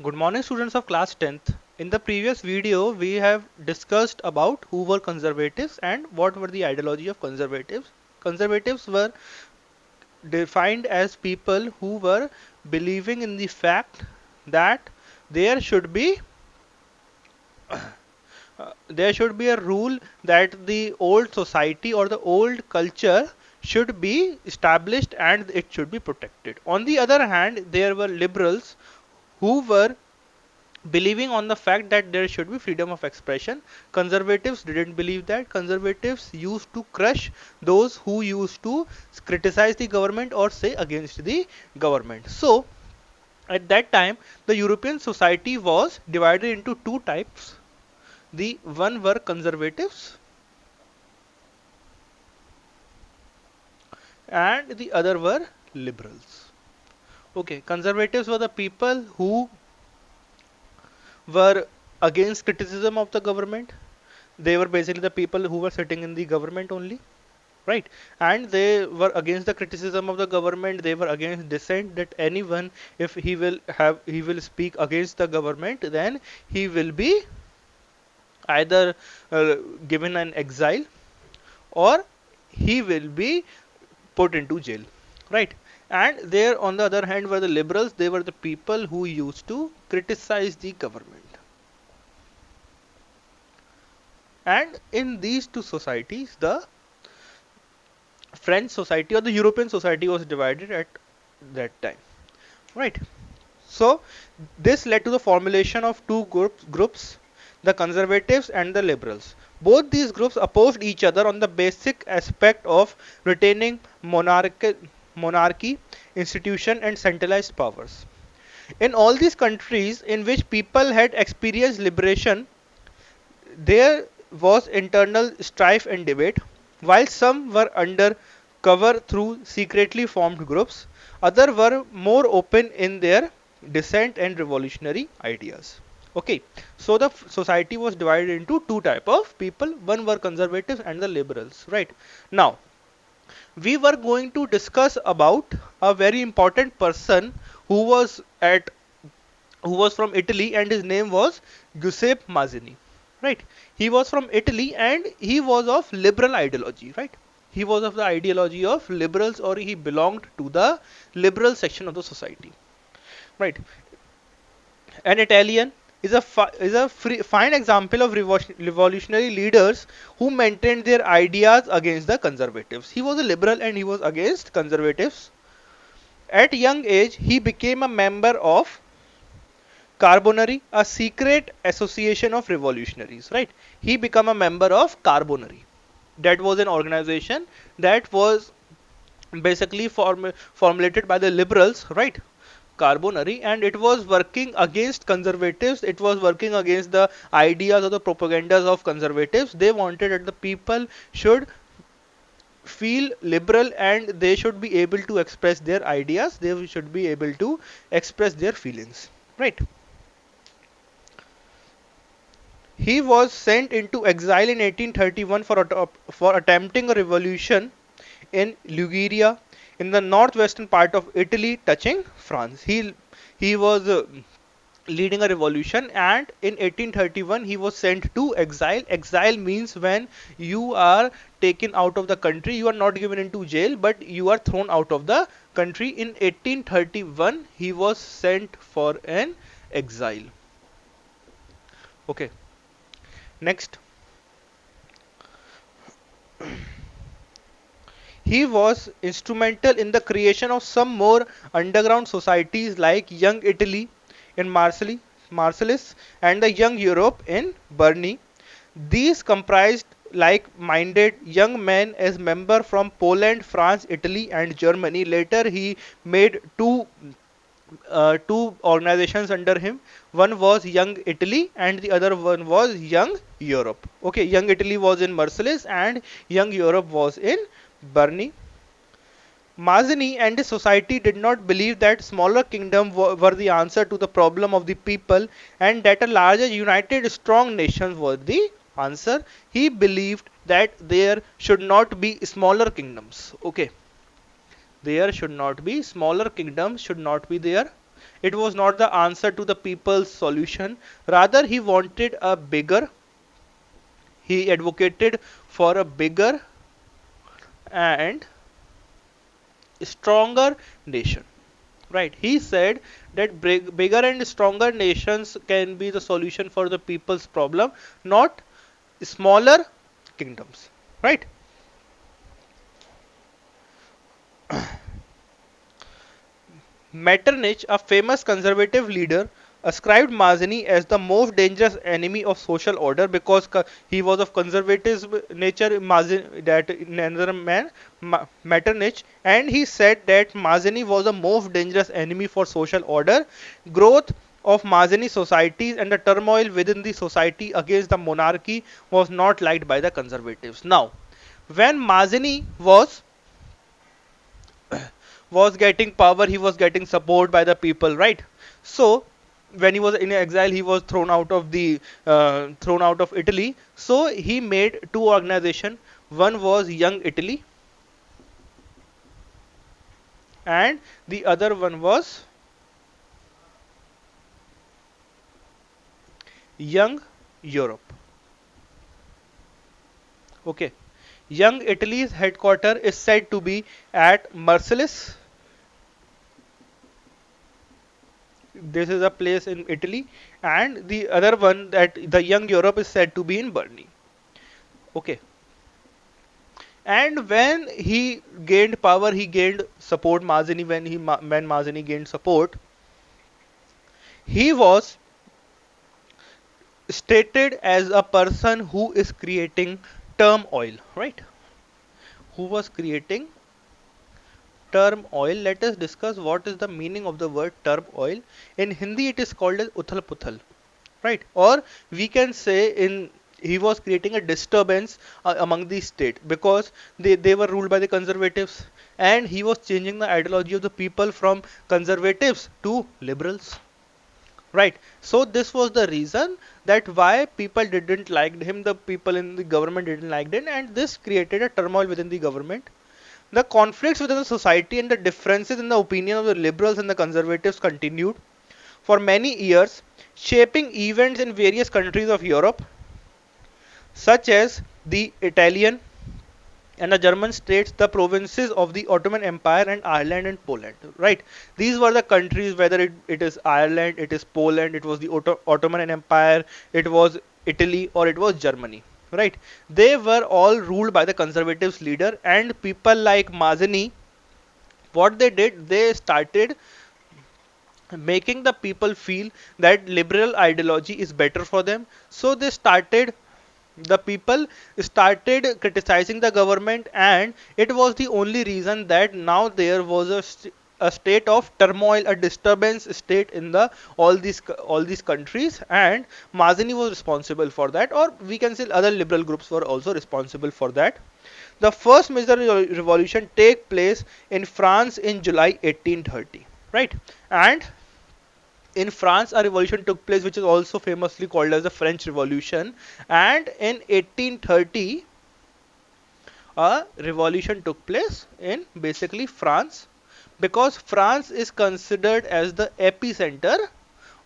Good morning, students of class 10th. In the previous video, we have discussed about who were conservatives and what were the ideology of conservatives. Conservatives were defined as people who were believing in the fact that there should be there should be a rule that the old society or the old culture should be established and it should be protected. On the other hand, there were liberals who were believing on the fact that there should be freedom of expression. Conservatives didn't believe that. Conservatives used to crush those who used to criticize the government or say against the government. So, at that time, the European society was divided into two types. The one were conservatives and the other were liberals. Okay, conservatives were the people who were against criticism of the government. They were basically the people who were sitting in the government only, right? And they were against the criticism of the government. They were against dissent, that anyone, if he will speak against the government, then he will be either given an exile or he will be put into jail, right? And there on the other hand were the liberals. They were the people who used to criticize the government. And in these two societies, the French society or the European society was divided at that time, right? So this led to the formulation of two groups, the conservatives and the liberals. Both these groups opposed each other on the basic aspect of retaining monarchy, institution, and centralized powers. In all these countries in which people had experienced liberation, there was internal strife and debate. While some were under cover through secretly formed groups, others were more open in their dissent and revolutionary ideas. Okay, so the society was divided into two type of people. One were conservatives and the liberals. Right now, we were going to discuss about a very important person who was at who was from Italy, and his name was Giuseppe Mazzini, right? He was from Italy and he was of liberal ideology, right? He was of the ideology of liberals, or he belonged to the liberal section of the society, right? An Italian is a fine example of revolutionary leaders who maintained their ideas against the conservatives. He was a liberal and he was against conservatives. At young age, he became a member of Carbonari, a secret association of revolutionaries, right? He became a member of Carbonari. That was an organization that was basically formulated by the liberals, right? Carbonari, and it was working against conservatives. It was working against the ideas or the propagandas of conservatives. They wanted that the people should feel liberal and they should be able to express their ideas. They should be able to express their feelings, right? He was sent into exile in 1831 for attempting a revolution in Liguria, in the northwestern part of Italy, touching France. He was leading a revolution, and in 1831 he was sent to exile. Exile means when you are taken out of the country. You are not given into jail, but you are thrown out of the country. In 1831 he was sent for an exile. Okay, next. He was instrumental in the creation of some more underground societies like Young Italy in Marseilles, and the Young Europe in Bern. These comprised like-minded young men as members from Poland, France, Italy, and Germany. Later, he made two organizations under him. One was Young Italy and the other one was Young Europe. Okay, Young Italy was in Marseilles and Young Europe was in Bern. Mazzini and his society did not believe that smaller kingdoms were the answer to the problem of the people, and that a larger, united, strong nation was the answer. He believed that there should not be smaller kingdoms. Okay, there should not be smaller kingdoms, should not be there, It was not the answer to the people's solution. Rather, he advocated for a bigger and stronger nation. Right. He said that bigger and stronger nations can be the solution for the people's problem, not smaller kingdoms. Right. Metternich, a famous conservative leader, ascribed Mazzini as the most dangerous enemy of social order because he was of conservative nature. That another man, Metternich, and he said that Mazzini was the most dangerous enemy for social order. Growth of Mazzini societies and the turmoil within the society against the monarchy was not liked by the conservatives. Now, when Mazzini was getting power, he was getting support by the people, right? So when he was in exile, he was thrown out of Italy. So he made two organizations. One was Young Italy, and the other one was Young Europe. Okay. Young Italy's headquarter is said to be at Marseilles. This is a place in Italy, and the other one, that the Young Europe, is said to be in Burnley. Okay. And when he gained power, he gained support. Mazzini, when Mazzini gained support, he was stated as a person who is creating turmoil, right? Who was creating turmoil? Let us discuss what is the meaning of the word turmoil. In Hindi, it is called as uthal puthal, right? Or we can say in he was creating a disturbance among the state because they were ruled by the conservatives, and he was changing the ideology of the people from conservatives to liberals, right? So this was the reason that why people didn't like him, the people in the government didn't like him, and this created a turmoil within the government. The conflicts within the society and the differences in the opinion of the liberals and the conservatives continued for many years, shaping events in various countries of Europe, such as the Italian and the German states, the provinces of the Ottoman Empire, and Ireland and Poland. Right? These were the countries, whether it is Ireland, it is Poland, it was the Ottoman Empire, it was Italy, or it was Germany. Right? They were all ruled by the conservatives leader, and people like Mazzini, what they did, they started making the people feel that liberal ideology is better for them. So the people started criticizing the government, and it was the only reason that now there was a state of turmoil, a disturbance state in the all these countries, and Mazzini was responsible for that, or we can say other liberal groups were also responsible for that. The first major revolution take place in France in July 1830, right? And in France, a revolution took place which is also famously called as the French Revolution. And in 1830, a revolution took place in basically France, because France is considered as the epicenter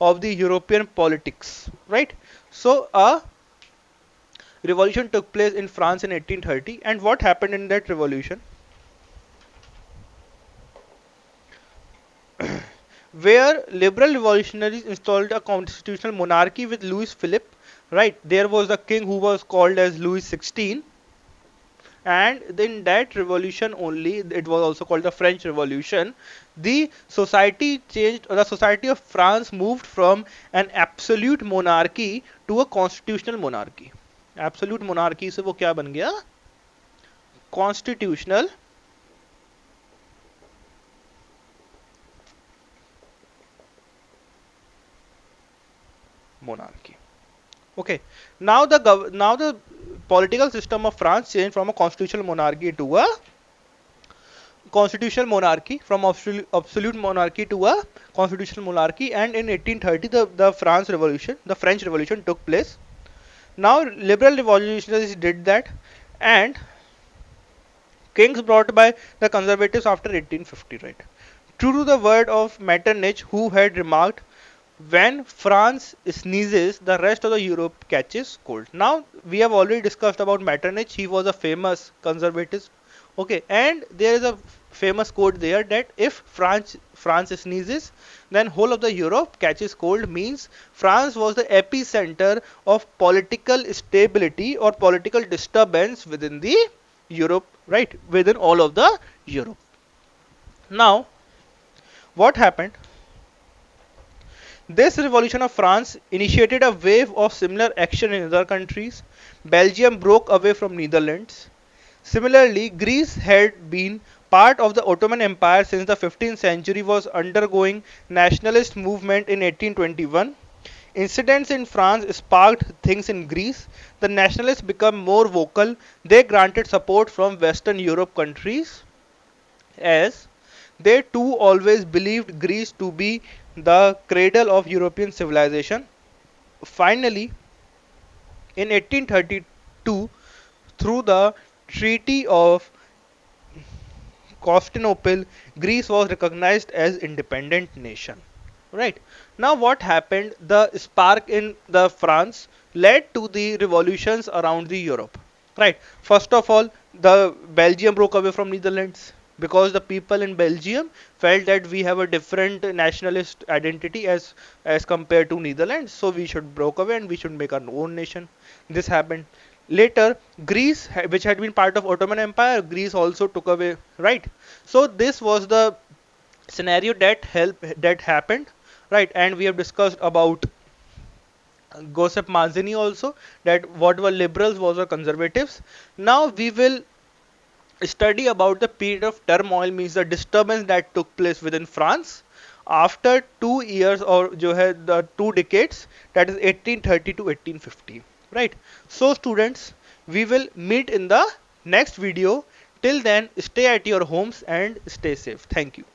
of the European politics, right? So a revolution took place in France in 1830, and what happened in that revolution? Where liberal revolutionaries installed a constitutional monarchy with Louis Philippe, right? There was a king who was called as Louis XVI, and in that revolution only, it was also called the French Revolution. The society changed, the society of France moved from an absolute monarchy to a constitutional monarchy. Absolute monarchy से वो क्या बन गया? Constitutional monarchy. Okay. Now the political system of France changed from a constitutional monarchy to a constitutional monarchy, from absolute monarchy to a constitutional monarchy, and in 1830 the French Revolution took place. Now liberal revolutionaries did that, and kings brought by the conservatives after 1850, right? True to the word of Metternich, who had remarked, when France sneezes, the rest of the Europe catches cold. Now, we have already discussed about Metternich. He was a famous conservative. Okay, and there is a famous quote there that if France sneezes, then whole of the Europe catches cold. Means France was the epicenter of political stability or political disturbance within the Europe, right? Within all of the Europe. Now, what happened? This revolution of France initiated a wave of similar action in other countries. Belgium broke away from Netherlands. Similarly, Greece had been part of the Ottoman Empire since the 15th century was undergoing nationalist movement in 1821. Incidents in France sparked things in Greece. The nationalists became more vocal. They granted support from Western Europe countries as they too always believed Greece to be the cradle of European civilization. Finally, in 1832, through the Treaty of Constantinople, Greece was recognized as independent nation. Right. Now what happened? The spark in the France led to the revolutions around the Europe. Right. First of all, the Belgium broke away from Netherlands because the people in Belgium felt that we have a different nationalist identity as compared to Netherlands, so we should broke away and we should make our own nation. This happened. Later, Greece, which had been part of Ottoman Empire, Greece also took away. Right. So this was the scenario that happened, right? And we have discussed about Joseph Mazzini also, that what were liberals, what were conservatives. Now we will study about the period of turmoil, means the disturbance that took place within France after 2 years or जो है the 2 decades, that is 1830 to 1850, right? So students, we will meet in the next video. Till then, stay at your homes and stay safe. Thank you.